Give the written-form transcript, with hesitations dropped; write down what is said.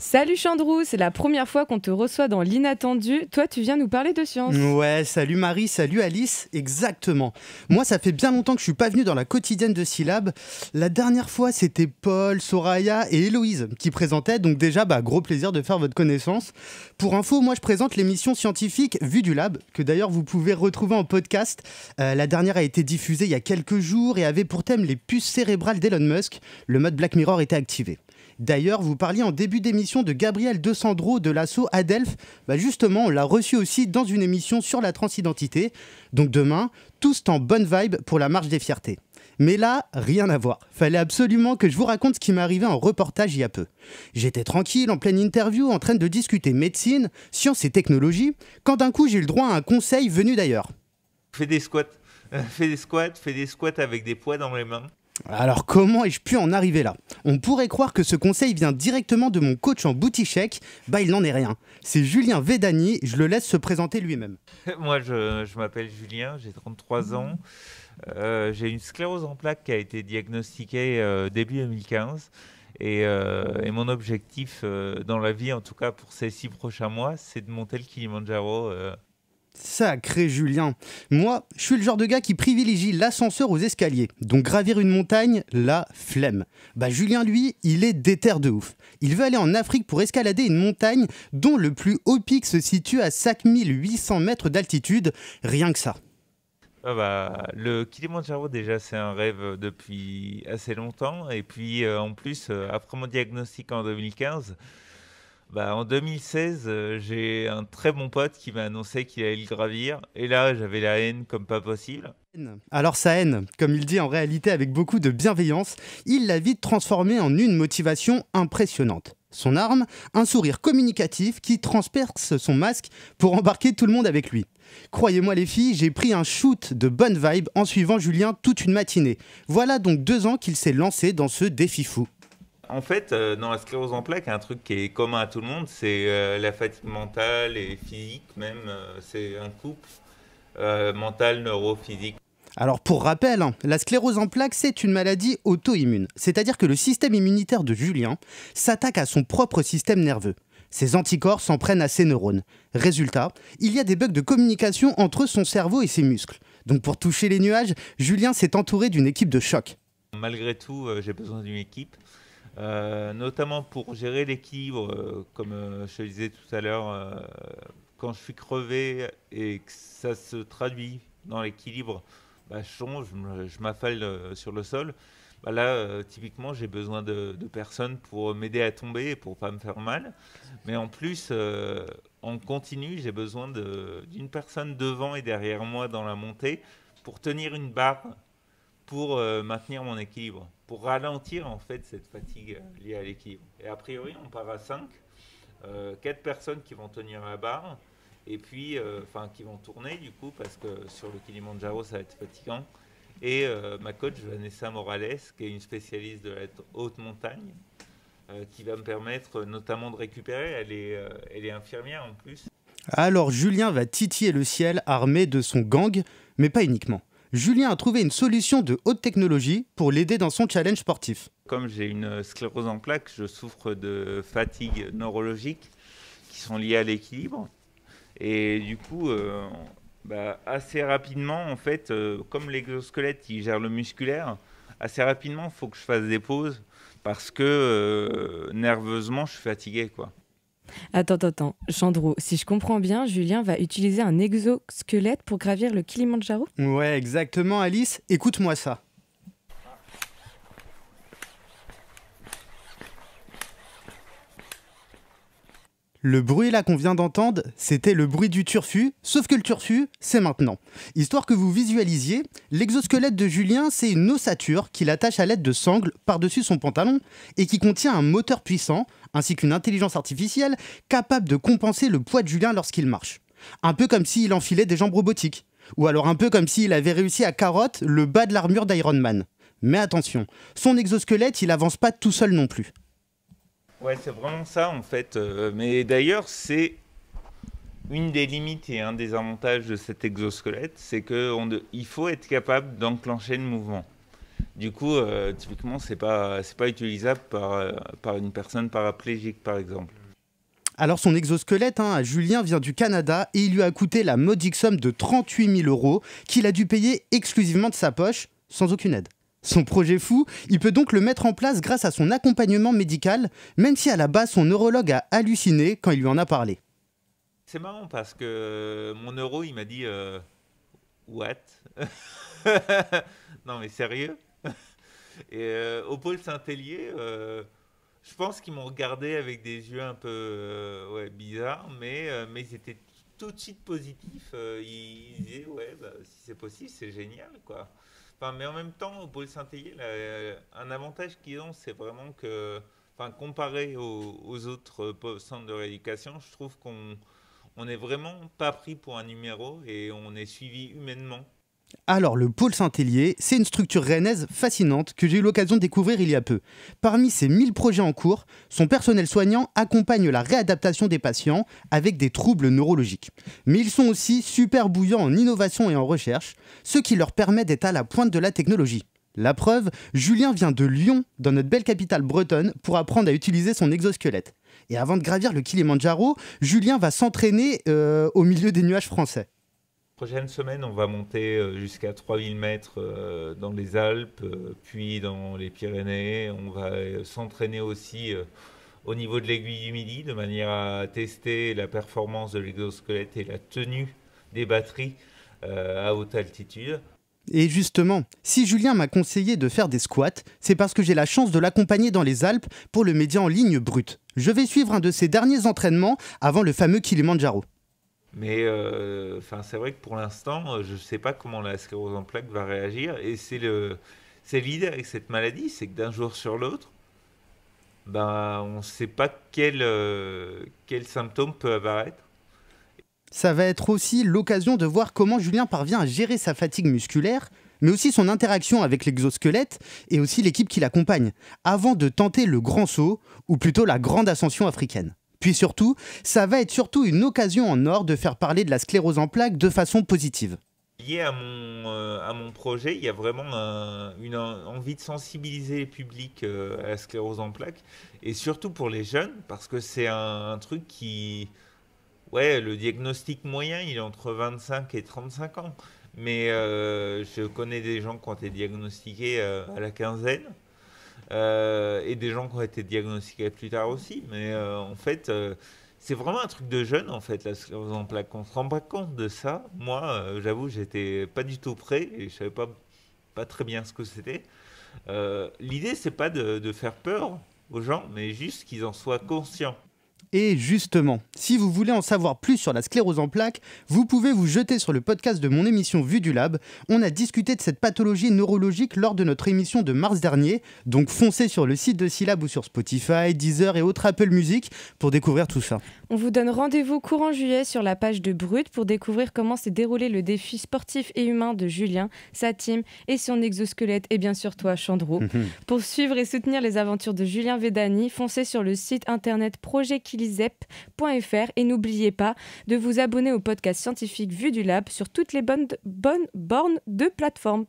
Salut Chandrou, c'est la première fois qu'on te reçoit dans l'inattendu. Toi, tu viens nous parler de science. Ouais, salut Marie, salut Alice, exactement. Moi, ça fait bien longtemps que je suis pas venu dans la quotidienne de Syllab. La dernière fois, c'était Paul, Soraya et Héloïse qui présentaient, donc déjà, gros plaisir de faire votre connaissance. Pour info, moi, je présente l'émission scientifique Vue du Lab, que d'ailleurs, vous pouvez retrouver en podcast. La dernière a été diffusée il y a quelques jours et avait pour thème les puces cérébrales d'Elon Musk. Le mode Black Mirror était activé. D'ailleurs, vous parliez en début d'émission de Gabriel De Sandro de l'asso Adelph. Justement, on l'a reçu aussi dans une émission sur la transidentité. Donc demain, tous en bonne vibe pour la marche des fiertés. Mais là, rien à voir. Fallait absolument que je vous raconte ce qui m'est arrivé en reportage il y a peu. J'étais tranquille, en pleine interview, en train de discuter médecine, sciences et technologie, quand d'un coup j'ai eu le droit à un conseil venu d'ailleurs. Fais des squats. Fais des squats avec des poids dans les mains. Alors comment ai-je pu en arriver là ? On pourrait croire que ce conseil vient directement de mon coach en Boutichek. Il n'en est rien. C'est Julien Védani, je le laisse se présenter lui-même. Moi, je m'appelle Julien, j'ai 33 ans. J'ai une sclérose en plaques qui a été diagnostiquée début 2015. Et mon objectif dans la vie, en tout cas pour ces 6 prochains mois, c'est de monter le Kilimandjaro. Sacré Julien. Moi, je suis le genre de gars qui privilégie l'ascenseur aux escaliers. Donc gravir une montagne, la flemme. Julien, lui, il est déter de ouf. Il veut aller en Afrique pour escalader une montagne dont le plus haut pic se situe à 5800 mètres d'altitude. Rien que ça. Le Kilimandjaro, déjà, c'est un rêve depuis assez longtemps. Et puis, en plus, après mon diagnostic en 2015... en 2016, j'ai un très bon pote qui m'a annoncé qu'il allait le gravir. Et là, j'avais la haine comme pas possible. Alors sa haine, comme il dit en réalité avec beaucoup de bienveillance, il l'a vite transformée en une motivation impressionnante. Son arme, un sourire communicatif qui transperce son masque pour embarquer tout le monde avec lui. Croyez-moi les filles, j'ai pris un shoot de bonne vibe en suivant Julien toute une matinée. Voilà donc 2 ans qu'il s'est lancé dans ce défi fou. En fait, dans la sclérose en plaques, un truc qui est commun à tout le monde, c'est la fatigue mentale et physique même. C'est un couple mental, neuro-physique. Alors pour rappel, la sclérose en plaques, c'est une maladie auto-immune. C'est-à-dire que le système immunitaire de Julien s'attaque à son propre système nerveux. Ses anticorps s'en prennent à ses neurones. Résultat, il y a des bugs de communication entre son cerveau et ses muscles. Donc pour toucher les nuages, Julien s'est entouré d'une équipe de choc. Malgré tout, j'ai besoin d'une équipe. Notamment pour gérer l'équilibre, comme je te disais tout à l'heure, quand je suis crevé et que ça se traduit dans l'équilibre, je m'affale sur le sol. Typiquement, j'ai besoin de personnes pour m'aider à tomber et pour pas me faire mal. Mais en plus, en continu, j'ai besoin d'une personne devant et derrière moi dans la montée pour tenir une barre, pour maintenir mon équilibre, pour ralentir en fait cette fatigue liée à l'équilibre. Et a priori, on part à 5, 4 personnes qui vont tenir la barre, et puis, qui vont tourner du coup, parce que sur le Kilimandjaro, ça va être fatigant. Et ma coach, Vanessa Morales, qui est une spécialiste de la haute montagne, qui va me permettre notamment de récupérer. Elle est infirmière en plus. Alors Julien va titiller le ciel armé de son gang, mais pas uniquement. Julien a trouvé une solution de haute technologie pour l'aider dans son challenge sportif. Comme j'ai une sclérose en plaques, je souffre de fatigue neurologique qui sont liées à l'équilibre. Et du coup, assez rapidement, en fait, comme l'exosquelette qui gère le musculaire, assez rapidement, il faut que je fasse des pauses parce que nerveusement, je suis fatigué, quoi. Attends. Chandrou, si je comprends bien, Julien va utiliser un exosquelette pour gravir le Kilimandjaro ? Ouais, exactement Alice, écoute-moi ça. Le bruit là qu'on vient d'entendre, c'était le bruit du turfu, sauf que le turfu, c'est maintenant. Histoire que vous visualisiez, l'exosquelette de Julien, c'est une ossature qu'il attache à l'aide de sangles par-dessus son pantalon et qui contient un moteur puissant, ainsi qu'une intelligence artificielle capable de compenser le poids de Julien lorsqu'il marche. Un peu comme s'il enfilait des jambes robotiques. Ou alors un peu comme s'il avait réussi à carotte le bas de l'armure d'Iron Man. Mais attention, son exosquelette, il avance pas tout seul non plus. Ouais, c'est vraiment ça en fait. Mais d'ailleurs, c'est une des limites et un des avantages de cet exosquelette, c'est qu'il faut être capable d'enclencher le mouvement. Du coup, typiquement, c'est pas utilisable par une personne paraplégique, par exemple. Alors son exosquelette à Julien vient du Canada et il lui a coûté la modique somme de 38 000 € qu'il a dû payer exclusivement de sa poche, sans aucune aide. Son projet fou, il peut donc le mettre en place grâce à son accompagnement médical, même si à la base son neurologue a halluciné quand il lui en a parlé. C'est marrant parce que mon neuro, il m'a dit What? Non mais sérieux? Et au pôle Saint-Hélier, je pense qu'ils m'ont regardé avec des yeux un peu bizarres, mais ils étaient tout de suite positifs. Ils disaient, ouais, bah, si c'est possible, c'est génial, quoi. Enfin, mais en même temps, au pôle Saint-Hélier, un avantage qu'ils ont, c'est vraiment que, enfin, comparé aux autres centres de rééducation, je trouve qu'on n'est vraiment pas pris pour un numéro et on est suivi humainement. Alors, le pôle Saint-Hélier, c'est une structure rennaise fascinante que j'ai eu l'occasion de découvrir il y a peu. Parmi ses 1000 projets en cours, son personnel soignant accompagne la réadaptation des patients avec des troubles neurologiques. Mais ils sont aussi super bouillants en innovation et en recherche, ce qui leur permet d'être à la pointe de la technologie. La preuve, Julien vient de Lyon, dans notre belle capitale bretonne, pour apprendre à utiliser son exosquelette. Et avant de gravir le Kilimandjaro, Julien va s'entraîner au milieu des nuages français. Prochaine semaine, on va monter jusqu'à 3000 mètres dans les Alpes, puis dans les Pyrénées. On va s'entraîner aussi au niveau de l'aiguille du Midi, de manière à tester la performance de l'exosquelette et la tenue des batteries à haute altitude. Et justement, si Julien m'a conseillé de faire des squats, c'est parce que j'ai la chance de l'accompagner dans les Alpes pour le média en ligne Brut. Je vais suivre un de ses derniers entraînements avant le fameux Kilimandjaro. Mais c'est vrai que pour l'instant, je ne sais pas comment la sclérose en plaques va réagir. Et c'est l'idée avec cette maladie, c'est que d'un jour sur l'autre, on ne sait pas quel symptôme peut apparaître. Ça va être aussi l'occasion de voir comment Julien parvient à gérer sa fatigue musculaire, mais aussi son interaction avec l'exosquelette et aussi l'équipe qui l'accompagne, avant de tenter le grand saut, ou plutôt la grande ascension africaine. Puis surtout, ça va être surtout une occasion en or de faire parler de la sclérose en plaques de façon positive. Lié à mon projet, il y a vraiment une envie de sensibiliser les publics à la sclérose en plaques, et surtout pour les jeunes, parce que c'est un truc qui... Ouais, le diagnostic moyen, il est entre 25 et 35 ans. Mais je connais des gens qui ont été diagnostiqués à la quinzaine. Et des gens qui ont été diagnostiqués plus tard aussi. Mais en fait, c'est vraiment un truc de jeune, en fait, la sclérose en plaques. On ne se rend pas compte de ça. Moi, j'avoue, j'étais pas du tout prêt et je savais pas très bien ce que c'était. L'idée, c'est pas de faire peur aux gens, mais juste qu'ils en soient conscients. Et justement, si vous voulez en savoir plus sur la sclérose en plaques, vous pouvez vous jeter sur le podcast de mon émission Vue du Lab. On a discuté de cette pathologie neurologique lors de notre émission de mars dernier, donc foncez sur le site de Syllab ou sur Spotify, Deezer et autres Apple Music pour découvrir tout ça. On vous donne rendez-vous courant juillet sur la page de Brut pour découvrir comment s'est déroulé le défi sportif et humain de Julien, sa team et son exosquelette et bien sûr toi, Chandro. Pour suivre et soutenir les aventures de Julien Védani, foncez sur le site internet projetkilizep.fr et n'oubliez pas de vous abonner au podcast scientifique Vue du Lab sur toutes les bonnes bornes de plateforme.